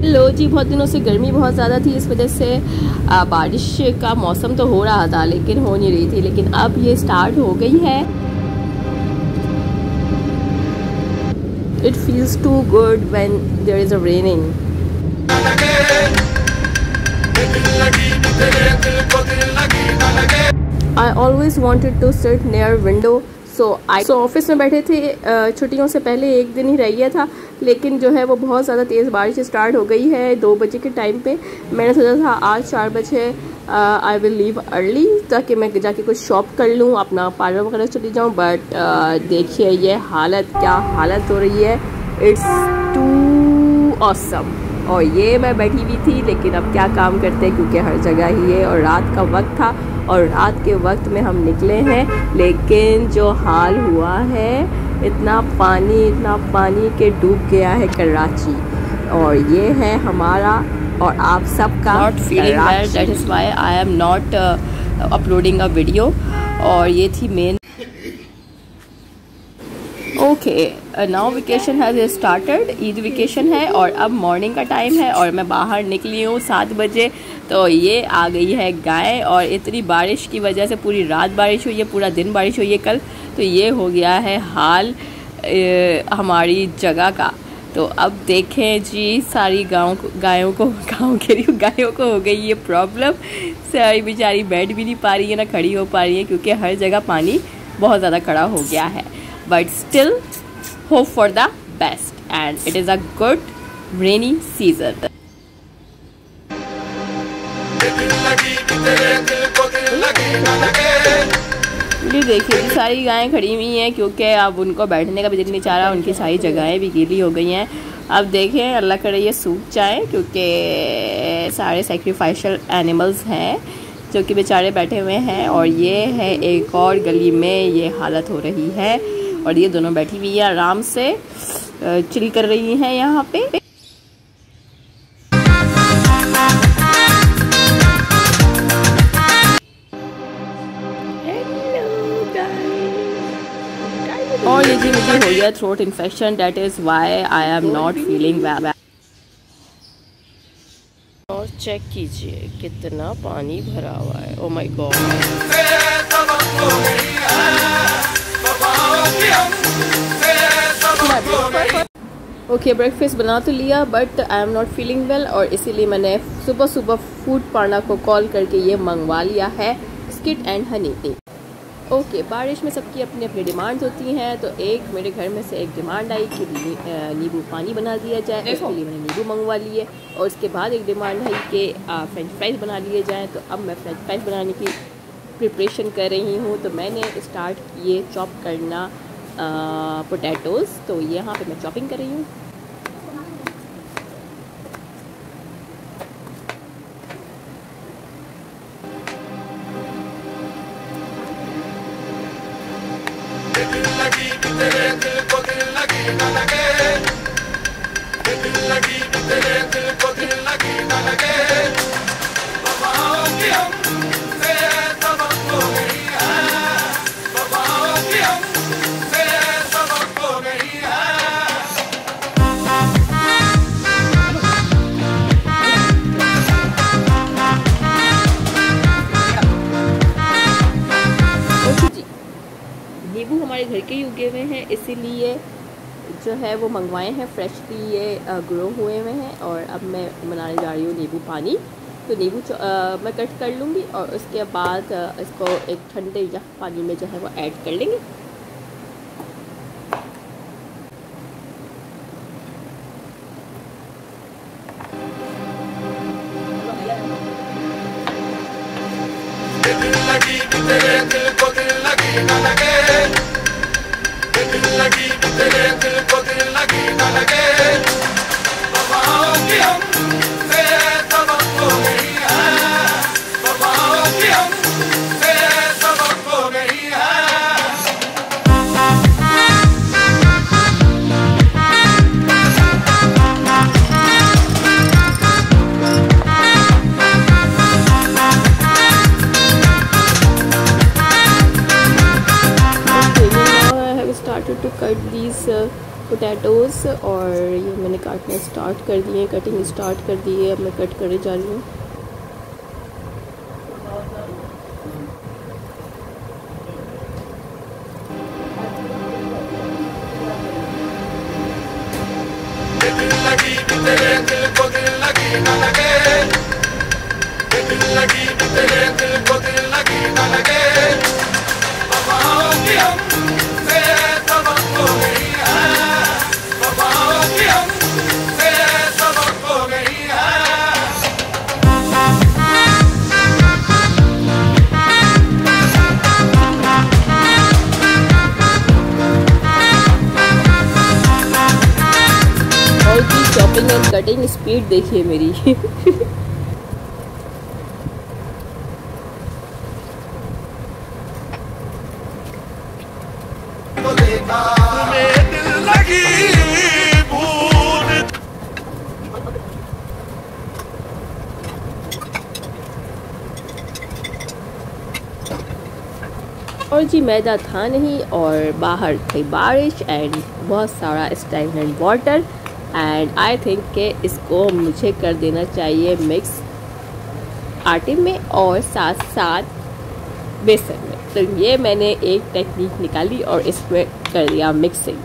लो जी, बहुत दिनों से गर्मी बहुत ज़्यादा थी, इस वजह से बारिश का मौसम तो हो रहा था लेकिन हो नहीं रही थी, लेकिन अब ये स्टार्ट हो गई है। It feels too good when there is a raining. I always wanted to sit near window. So office में बैठे थे, छुट्टियों से पहले एक दिन ही रह गया था, लेकिन जो है वो बहुत ज़्यादा तेज़ बारिश स्टार्ट हो गई है 2 बजे के टाइम पे। मैंने सोचा था आज 4 बजे आई विल लीव अर्ली ताकि मैं जाके कुछ शॉप कर लूँ, अपना पार्लर वगैरह चली जाऊँ। बट देखिए ये हालत, क्या हालत हो रही है, इट्स टू ऑसम। और ये मैं बैठी हुई थी, लेकिन अब क्या काम करते क्योंकि हर जगह ही है, और रात का वक्त था और रात के वक्त में हम निकले हैं, लेकिन जो हाल हुआ है, इतना पानी के डूब गया है कराची। और ये है हमारा और आप सबका not feeling well, that is why I am not uploading a video. और ये थी main. Okay, now vacation has started, Eid vacation है और अब मॉर्निंग का टाइम है और मैं बाहर निकली हूँ 7 बजे। तो ये आ गई है गाय, और इतनी बारिश की वजह से पूरी रात बारिश हुई है, पूरा दिन बारिश हुई है कल, तो ये हो गया है हाल हमारी जगह का। तो अब देखें जी, सारी गायों को हो गई ये प्रॉब्लम। सारी बेचारी बैठ भी नहीं पा रही है, ना खड़ी हो पा रही है, क्योंकि हर जगह पानी बहुत ज़्यादा खड़ा हो गया है। But still, hope for the best, and it is a good rainy season. ये देखिए जी, सारी गायें खड़ी हुई हैं क्योंकि अब उनको बैठने का भी दिल नहीं चाह रहा, उनकी सारी जगहें भी गीली हो गई हैं। अब देखें, अल्लाह करे ये सूख जाए, क्योंकि सारे सेक्रीफाइशल एनिमल्स हैं जो कि बेचारे बैठे हुए हैं। और ये है एक और गली में ये हालत हो रही है, और ये दोनों बैठी हुई है आराम से चिल कर रही हैं यहाँ पे। और ये जी मुझे हो गया throat infection, that is why I am not feeling well. और चेक कीजिए कितना पानी भरा हुआ है, oh my God. Okay, breakfast बना तो लिया, but I am not feeling well, और इसीलिए मैंने सुबह फूड पांडा को कॉल करके ये मंगवा लिया है, biscuit and honey T. Okay, बारिश में सबकी अपनी अपनी डिमांड्स होती हैं, तो एक मेरे घर में से एक डिमांड आई कि नींबू पानी बना दिया जाए, इसके लिए मैंने नींबू मंगवा लिए। और उसके बाद एक डिमांड है कि फ्रेंच फ्राइज़ बना लिए जाएँ, तो अब मैं फ्रेंच फ्राइज़ बनाने की प्रिपरेशन कर रही हूँ। तो मैंने स्टार्ट किए चॉप करना पोटैटोज़, तो यहाँ पे मैं चॉपिंग कर रही हूँ। नींबू हमारे घर के ही उगे हुए हैं, इसीलिए जो है वो मंगवाए हैं, फ्रेशली ये ग्रो हुए हुए हैं। और अब मैं बनाने जा रही हूँ नींबू पानी। तो नींबू मैं कट कर लूँगी और उसके बाद इसको एक ठंडे या पानी में जो है वो ऐड कर लेंगे। पोटैटोज़ और ये मैंने काटना स्टार्ट कर दिए, कटिंग स्टार्ट कर दी है। अब मैं कट करने जा रही हूँ। चॉपिंग एंड कटिंग स्पीड देखिए मेरी। और जी मैदा था नहीं और बाहर थी बारिश एंड बहुत सारा stagnant water and I think कि इसको मुझे कर देना चाहिए मिक्स आटे में और साथ साथ बेसन में। तो ये मैंने एक टेक्निक निकाली और इसमें कर दिया मिक्सिंग।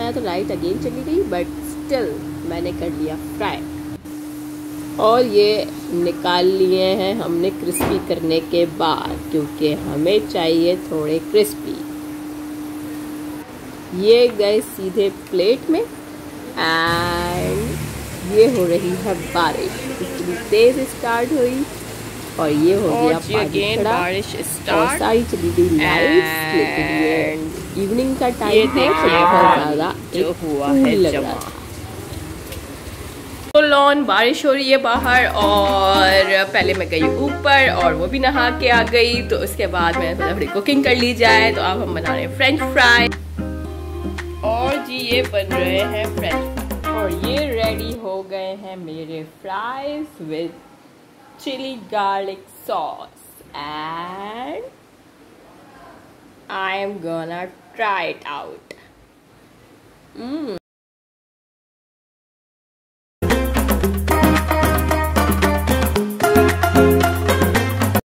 तो लाइट अगेन चली गई बट स्टिल मैंने कर लिया फ्राई और ये निकाल लिए हैं हमने क्रिस्पी करने के बाद, क्योंकि हमें चाहिए थोड़े क्रिस्पी। ये गए सीधे प्लेट में एंड ये हो रही है बारिश, इतनी तेज स्टार्ट हुई और ये हो गया पानी खड़ा और सारी चली गई लाइट्स। लेकिन ये इवनिंग का टाइम है तो बहुत ज़्यादा जो हुआ है लग रहा था। फुल ऑन बारिश हो रही है बाहर और पहले मैं गई ऊपर और वो भी नहा के आ गई। तो उसके बाद मैंने सोचा थोड़ी कुकिंग कर ली जाए। तो अब हम बना रहे हैं फ्रेंच फ्राई और जी ये बन रहे हैं फ्रेंच और ये रेडी हो गए हैं मेरे fries with chili garlic sauce and I am gonna try it out.